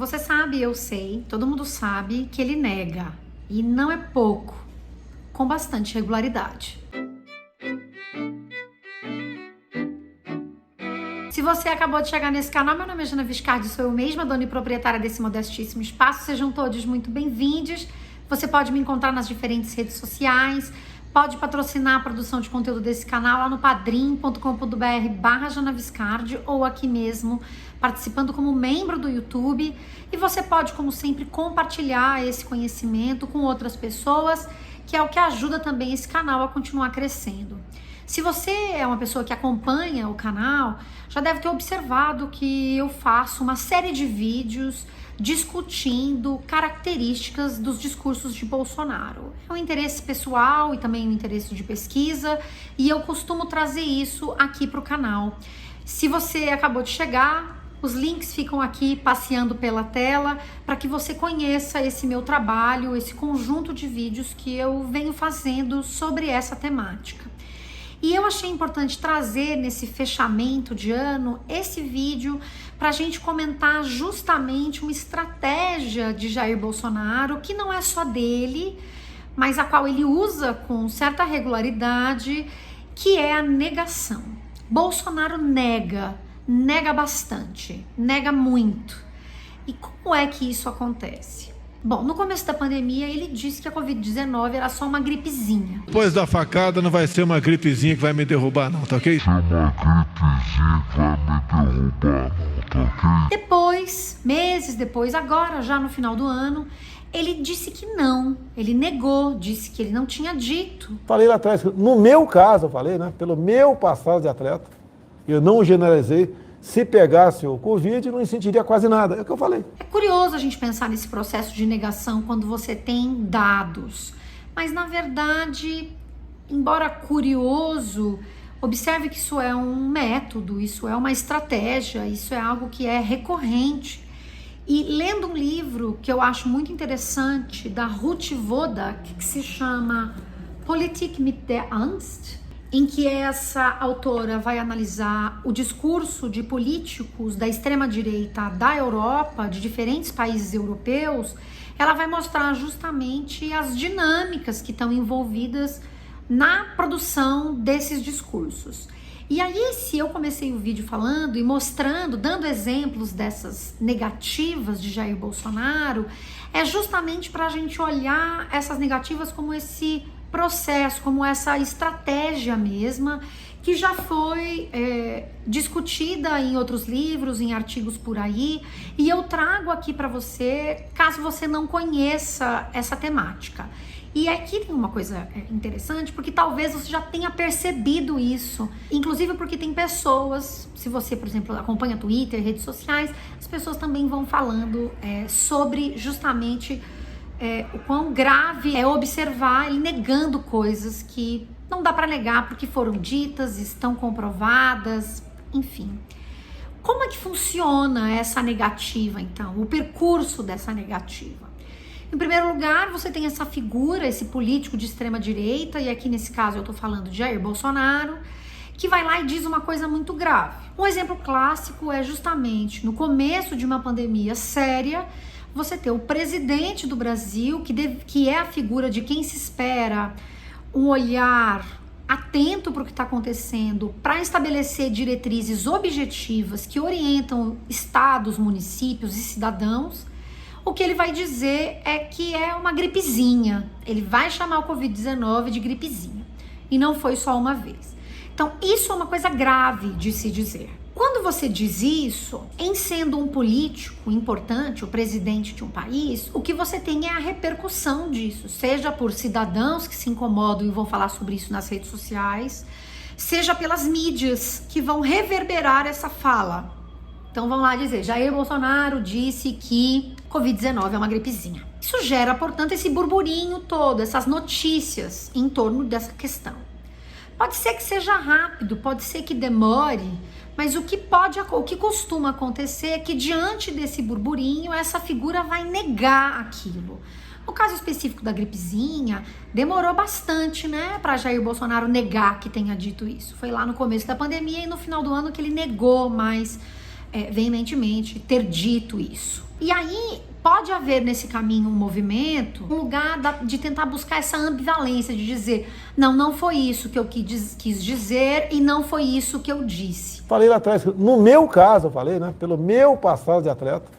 Você sabe, eu sei, todo mundo sabe que ele nega, e não é pouco, com bastante regularidade. Se você acabou de chegar nesse canal, meu nome é Jana Viscardi, sou eu mesma, dona e proprietária desse modestíssimo espaço. Sejam todos muito bem-vindos. Você pode me encontrar nas diferentes redes sociais, pode patrocinar a produção de conteúdo desse canal lá no padrim.com.br/Jana Viscardi ou aqui mesmo, participando como membro do YouTube. E você pode, como sempre, compartilhar esse conhecimento com outras pessoas, que é o que ajuda também esse canal a continuar crescendo. Se você é uma pessoa que acompanha o canal, já deve ter observado que eu faço uma série de vídeos discutindo características dos discursos de Bolsonaro. É um interesse pessoal e também um interesse de pesquisa, e eu costumo trazer isso aqui para o canal. Se você acabou de chegar, os links ficam aqui passeando pela tela para que você conheça esse meu trabalho, esse conjunto de vídeos que eu venho fazendo sobre essa temática. E eu achei importante trazer nesse fechamento de ano esse vídeo para a gente comentar justamente uma estratégia de Jair Bolsonaro, que não é só dele, mas a qual ele usa com certa regularidade, que é a negação. Bolsonaro nega bastante, nega muito. E como é que isso acontece? Bom, no começo da pandemia ele disse que a Covid-19 era só uma gripezinha. Depois da facada não vai ser uma gripezinha que vai me derrubar não, tá ok? Uma gripezinha que vai me derrubar não, tá ok? Depois, meses depois, agora já no final do ano, ele disse que não, ele negou, disse que ele não tinha dito. Falei lá atrás, no meu caso eu falei, né, pelo meu passado de atleta, eu não generalizei. Se pegasse o Covid, não sentiria quase nada. É o que eu falei. É curioso a gente pensar nesse processo de negação quando você tem dados. Mas, na verdade, embora curioso, observe que isso é um método, isso é uma estratégia, isso é algo que é recorrente. E lendo um livro que eu acho muito interessante, da Ruth Wodak, que se chama Politik mit der Angst, em que essa autora vai analisar o discurso de políticos da extrema-direita da Europa, de diferentes países europeus, ela vai mostrar justamente as dinâmicas que estão envolvidas na produção desses discursos. E aí, se eu comecei o vídeo falando e mostrando, dando exemplos dessas negativas de Jair Bolsonaro, é justamente para a gente olhar essas negativas como esse processo, como essa estratégia mesma, que já foi discutida em outros livros, em artigos por aí, e eu trago aqui para você, caso você não conheça essa temática. E aqui tem uma coisa interessante, porque talvez você já tenha percebido isso, inclusive porque tem pessoas, se você, por exemplo, acompanha Twitter, redes sociais, as pessoas também vão falando sobre justamente o quão grave é observar ele negando coisas que não dá para negar porque foram ditas, estão comprovadas, enfim. Como é que funciona essa negativa, então? O percurso dessa negativa? Em primeiro lugar, você tem essa figura, esse político de extrema direita, e aqui nesse caso eu tô falando de Jair Bolsonaro, que vai lá e diz uma coisa muito grave. Um exemplo clássico é justamente no começo de uma pandemia séria, você ter o presidente do Brasil, que é a figura de quem se espera um olhar atento para o que está acontecendo, para estabelecer diretrizes objetivas que orientam estados, municípios e cidadãos. O que ele vai dizer é que é uma gripezinha. Ele vai chamar o Covid-19 de gripezinha. E não foi só uma vez. Então, isso é uma coisa grave de se dizer. Quando você diz isso, em sendo um político importante, o presidente de um país, o que você tem é a repercussão disso, seja por cidadãos que se incomodam e vão falar sobre isso nas redes sociais, seja pelas mídias que vão reverberar essa fala. Então vão lá dizer, Jair Bolsonaro disse que Covid-19 é uma gripezinha. Isso gera, portanto, esse burburinho todo, essas notícias em torno dessa questão. Pode ser que seja rápido, pode ser que demore, mas o que costuma acontecer é que diante desse burburinho, essa figura vai negar aquilo. No caso específico da gripezinha, demorou bastante, né, para Jair Bolsonaro negar que tenha dito isso. Foi lá no começo da pandemia e no final do ano que ele negou mais veementemente ter dito isso. E aí pode haver nesse caminho um movimento, um lugar de tentar buscar essa ambivalência, de dizer, não foi isso que eu quis dizer e não foi isso que eu disse. Falei lá atrás, no meu caso, eu falei, né? Pelo meu passado de atleta,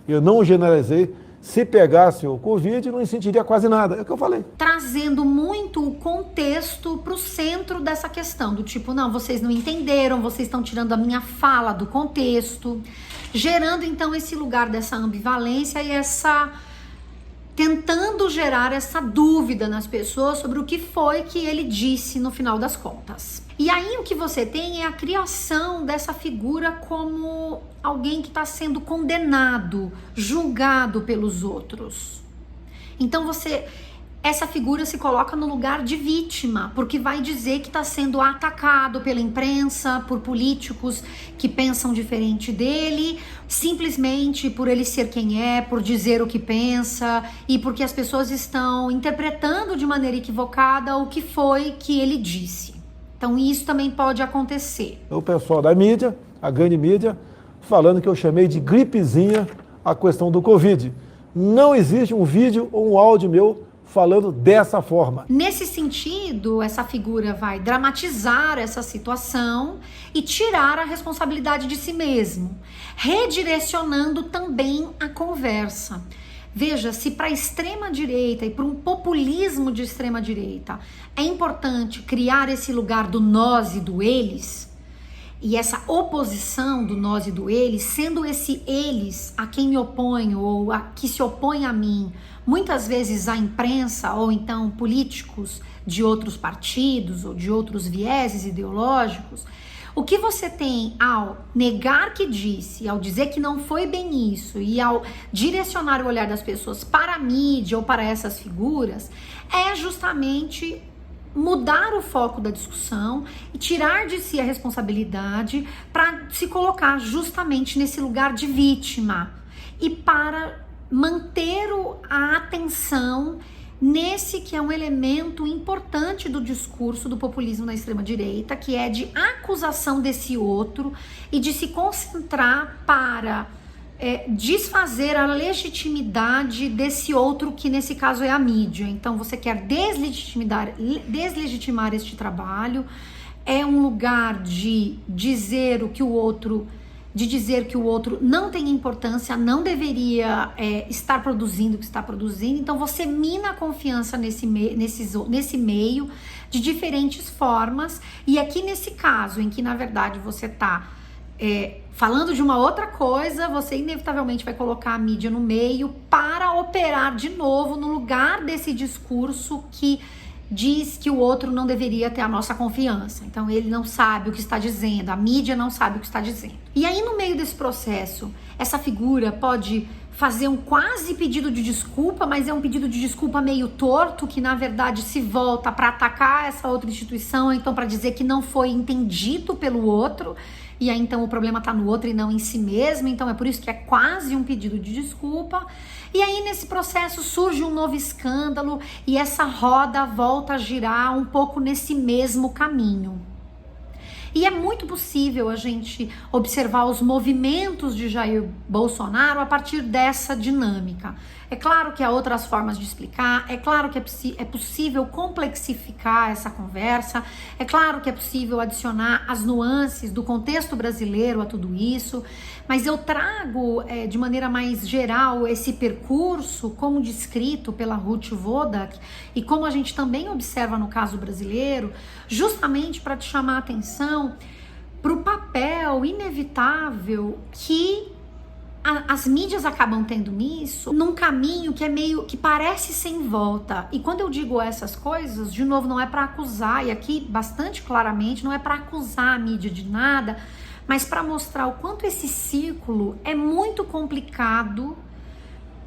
eu não generalizei. Se pegasse o Covid, não sentiria quase nada. É o que eu falei. Trazendo muito o contexto para o centro dessa questão, do tipo, não, vocês não entenderam, vocês estão tirando a minha fala do contexto, gerando então esse lugar dessa ambivalência e tentando gerar essa dúvida nas pessoas sobre o que foi que ele disse no final das contas. E aí o que você tem é a criação dessa figura como alguém que está sendo condenado, julgado pelos outros. Então essa figura se coloca no lugar de vítima, porque vai dizer que está sendo atacado pela imprensa, por políticos que pensam diferente dele, simplesmente por ele ser quem é, por dizer o que pensa e porque as pessoas estão interpretando de maneira equivocada o que foi que ele disse. Então isso também pode acontecer. O pessoal da mídia, a grande mídia, falando que eu chamei de gripezinha a questão do Covid. Não existe um vídeo ou um áudio meu falando dessa forma. Nesse sentido, essa figura vai dramatizar essa situação e tirar a responsabilidade de si mesmo, redirecionando também a conversa. Veja, se para a extrema-direita e para um populismo de extrema-direita é importante criar esse lugar do nós e do eles, e essa oposição do nós e do eles, sendo esse eles a quem me oponho ou a que se opõe a mim, muitas vezes a imprensa ou então políticos de outros partidos ou de outros vieses ideológicos, o que você tem ao negar que disse, ao dizer que não foi bem isso e ao direcionar o olhar das pessoas para a mídia ou para essas figuras, é justamente mudar o foco da discussão e tirar de si a responsabilidade para se colocar justamente nesse lugar de vítima e para manter a atenção nesse que é um elemento importante do discurso do populismo na extrema-direita, que é de acusação desse outro e de se concentrar para desfazer a legitimidade desse outro, que nesse caso é a mídia. Então você quer deslegitimar este trabalho, é um lugar de dizer que o outro não tem importância, não deveria estar produzindo o que está produzindo. Então você mina a confiança nesse meio de diferentes formas. E aqui nesse caso, em que na verdade você está falando de uma outra coisa, você inevitavelmente vai colocar a mídia no meio para operar de novo no lugar desse discurso que diz que o outro não deveria ter a nossa confiança. Então ele não sabe o que está dizendo, a mídia não sabe o que está dizendo. E aí no meio desse processo, essa figura pode fazer um quase pedido de desculpa, mas é um pedido de desculpa meio torto, que na verdade se volta para atacar essa outra instituição, então para dizer que não foi entendido pelo outro, e aí então o problema está no outro e não em si mesmo, então é por isso que é quase um pedido de desculpa. E aí nesse processo surge um novo escândalo e essa roda volta a girar um pouco nesse mesmo caminho. E é muito possível a gente observar os movimentos de Jair Bolsonaro a partir dessa dinâmica. É claro que há outras formas de explicar, é claro que é possível complexificar essa conversa, é claro que é possível adicionar as nuances do contexto brasileiro a tudo isso, mas eu trago de maneira mais geral esse percurso como descrito pela Ruth Wodak e como a gente também observa no caso brasileiro, justamente para te chamar a atenção para o papel inevitável que as mídias acabam tendo nisso, num caminho que é meio que parece sem volta. E quando eu digo essas coisas, de novo, não é para acusar, e aqui bastante claramente, não é para acusar a mídia de nada, mas para mostrar o quanto esse ciclo é muito complicado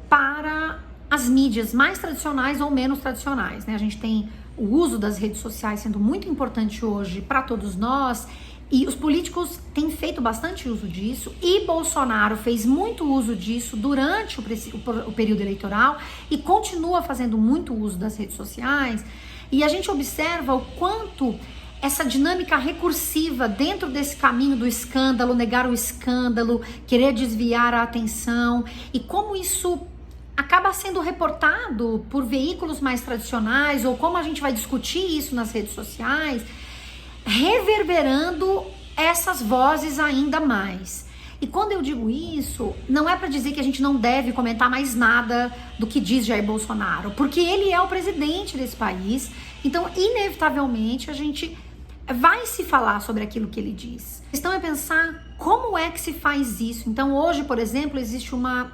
para as mídias mais tradicionais ou menos tradicionais, né? A gente tem o uso das redes sociais sendo muito importante hoje para todos nós, e os políticos têm feito bastante uso disso, e Bolsonaro fez muito uso disso durante o período eleitoral e continua fazendo muito uso das redes sociais, e a gente observa o quanto essa dinâmica recursiva dentro desse caminho do escândalo, negar o escândalo, querer desviar a atenção, e como isso acaba sendo reportado por veículos mais tradicionais, ou como a gente vai discutir isso nas redes sociais, reverberando essas vozes ainda mais. E quando eu digo isso, não é para dizer que a gente não deve comentar mais nada do que diz Jair Bolsonaro, porque ele é o presidente desse país, então inevitavelmente a gente vai se falar sobre aquilo que ele diz. A questão é pensar como é que se faz isso. Então hoje, por exemplo, existe uma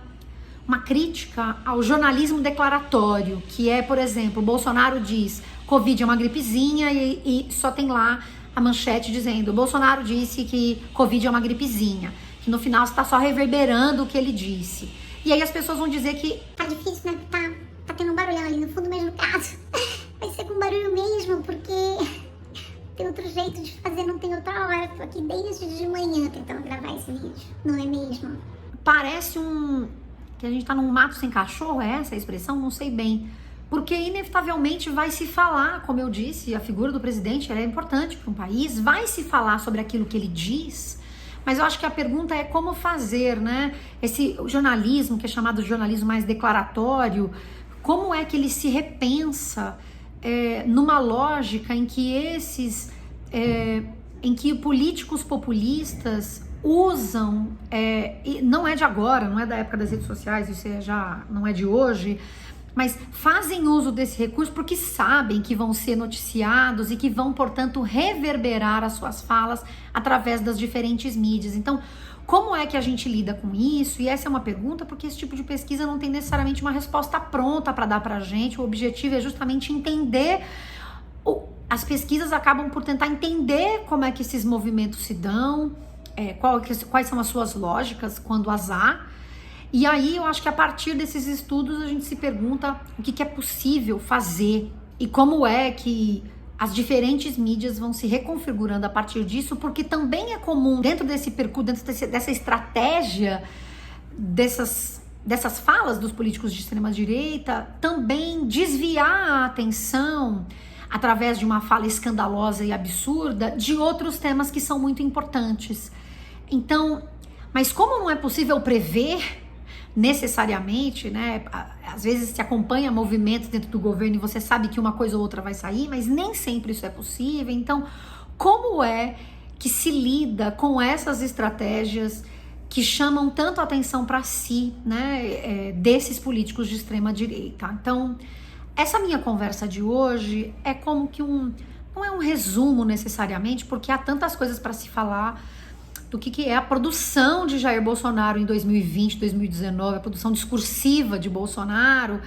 crítica ao jornalismo declaratório, que é, por exemplo, Bolsonaro diz Covid é uma gripezinha e só tem lá a manchete dizendo Bolsonaro disse que Covid é uma gripezinha, que no final está só reverberando o que ele disse. E aí as pessoas vão dizer que tá difícil, né? Tá tendo um barulhão ali no fundo, mas no caso vai ser com barulho mesmo, porque tem outro jeito de fazer, não tem outra hora. Tô aqui desde de manhã tentando gravar esse vídeo, não é mesmo? Parece que a gente tá num mato sem cachorro, é essa a expressão? Não sei bem. Porque inevitavelmente vai se falar, como eu disse, a figura do presidente ela é importante para um país, vai se falar sobre aquilo que ele diz, mas eu acho que a pergunta é como fazer, né? Esse jornalismo, que é chamado de jornalismo mais declaratório, como é que ele se repensa numa lógica em que em que políticos populistas usam, e não é de agora, não é da época das redes sociais, isso já não é de hoje, mas fazem uso desse recurso porque sabem que vão ser noticiados e que vão, portanto, reverberar as suas falas através das diferentes mídias. Então, como é que a gente lida com isso? E essa é uma pergunta porque esse tipo de pesquisa não tem necessariamente uma resposta pronta para dar para a gente. O objetivo é justamente entender. As pesquisas acabam por tentar entender como é que esses movimentos se dão, quais são as suas lógicas quando as há. E aí eu acho que a partir desses estudos a gente se pergunta o que é possível fazer e como é que as diferentes mídias vão se reconfigurando a partir disso, porque também é comum dentro desse percurso, dessa estratégia, dessas falas dos políticos de extrema direita, também desviar a atenção através de uma fala escandalosa e absurda de outros temas que são muito importantes. Então, mas como não é possível prever necessariamente, né? Às vezes se acompanha movimentos dentro do governo e você sabe que uma coisa ou outra vai sair, mas nem sempre isso é possível. Então, como é que se lida com essas estratégias que chamam tanto atenção para si, né? Desses políticos de extrema direita? Então, essa minha conversa de hoje é como que não é um resumo necessariamente, porque há tantas coisas para se falar do que é a produção de Jair Bolsonaro em 2020, 2019, a produção discursiva de Bolsonaro,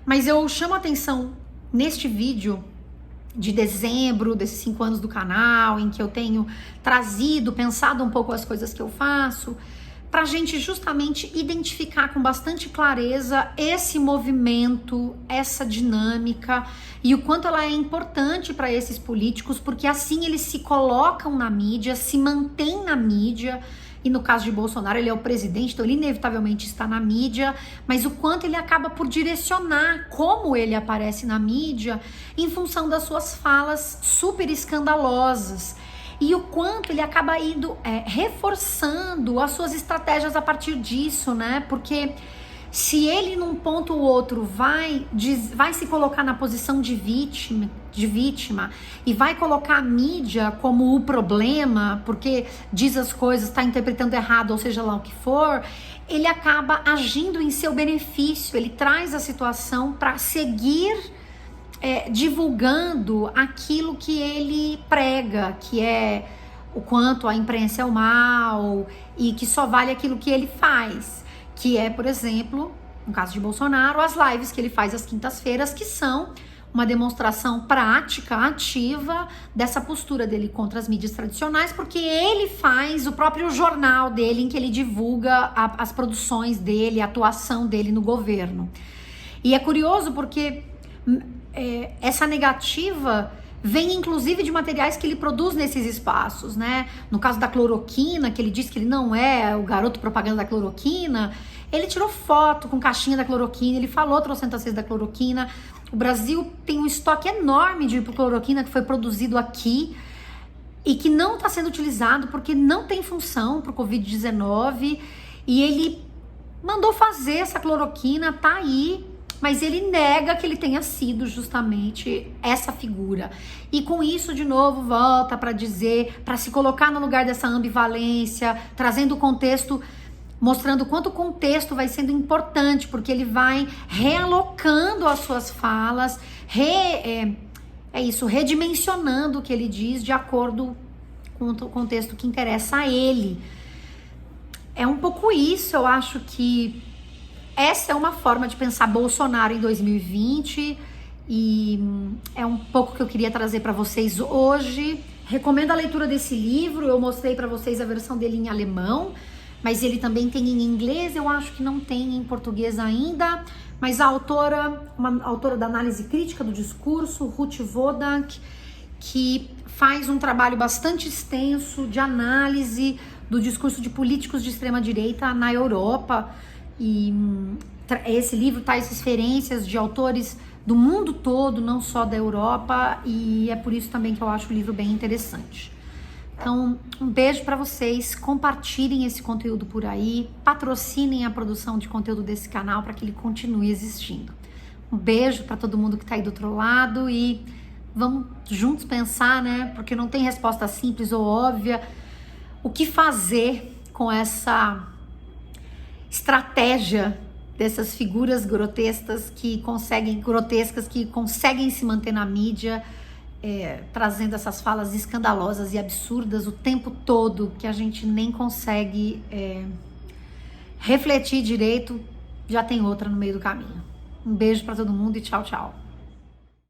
mas eu chamo a atenção neste vídeo de dezembro, desses 5 anos do canal, em que eu tenho pensado um pouco as coisas que eu faço, para a gente justamente identificar com bastante clareza esse movimento, essa dinâmica e o quanto ela é importante para esses políticos, porque assim eles se colocam na mídia, se mantêm na mídia, e no caso de Bolsonaro ele é o presidente, então ele inevitavelmente está na mídia, mas o quanto ele acaba por direcionar como ele aparece na mídia em função das suas falas super escandalosas. E o quanto ele acaba indo reforçando as suas estratégias a partir disso, né? Porque se ele num ponto ou outro vai se colocar na posição de vítima e vai colocar a mídia como o problema, porque diz as coisas, está interpretando errado, ou seja lá o que for, ele acaba agindo em seu benefício, ele traz a situação para seguir divulgando aquilo que ele prega, que é o quanto a imprensa é o mal e que só vale aquilo que ele faz, que é, por exemplo, no caso de Bolsonaro, as lives que ele faz às quintas-feiras, que são uma demonstração prática, ativa dessa postura dele contra as mídias tradicionais, porque ele faz o próprio jornal dele em que ele divulga as produções dele, a atuação dele no governo. E é curioso porque essa negativa vem inclusive de materiais que ele produz nesses espaços, né? No caso da cloroquina, que ele diz que ele não é o garoto propaganda da cloroquina, ele tirou foto com caixinha da cloroquina, ele falou trocentas vezes da cloroquina. O Brasil tem um estoque enorme de cloroquina que foi produzido aqui. e que não está sendo utilizado porque não tem função para o Covid-19, e ele mandou fazer essa cloroquina, tá aí, mas ele nega que ele tenha sido justamente essa figura. E com isso, de novo, volta para dizer, para se colocar no lugar dessa ambivalência, trazendo o contexto, mostrando quanto o contexto vai sendo importante, porque ele vai realocando as suas falas, redimensionando o que ele diz de acordo com o contexto que interessa a ele. É um pouco isso, eu acho que essa é uma forma de pensar Bolsonaro em 2020 e é um pouco que eu queria trazer para vocês hoje. Recomendo a leitura desse livro, eu mostrei para vocês a versão dele em alemão, mas ele também tem em inglês, eu acho que não tem em português ainda, mas a autora, uma autora da análise crítica do discurso, Ruth Wodak, que faz um trabalho bastante extenso de análise do discurso de políticos de extrema-direita na Europa, e esse livro traz referências de autores do mundo todo, não só da Europa, e é por isso também que eu acho o livro bem interessante. Então, um beijo para vocês, compartilhem esse conteúdo por aí, patrocinem a produção de conteúdo desse canal para que ele continue existindo. Um beijo para todo mundo que está aí do outro lado e vamos juntos pensar, né? Porque não tem resposta simples ou óbvia. O que fazer com essa estratégia dessas figuras grotescas que conseguem se manter na mídia, trazendo essas falas escandalosas e absurdas o tempo todo, que a gente nem consegue refletir direito, já tem outra no meio do caminho. Um beijo para todo mundo e tchau, tchau.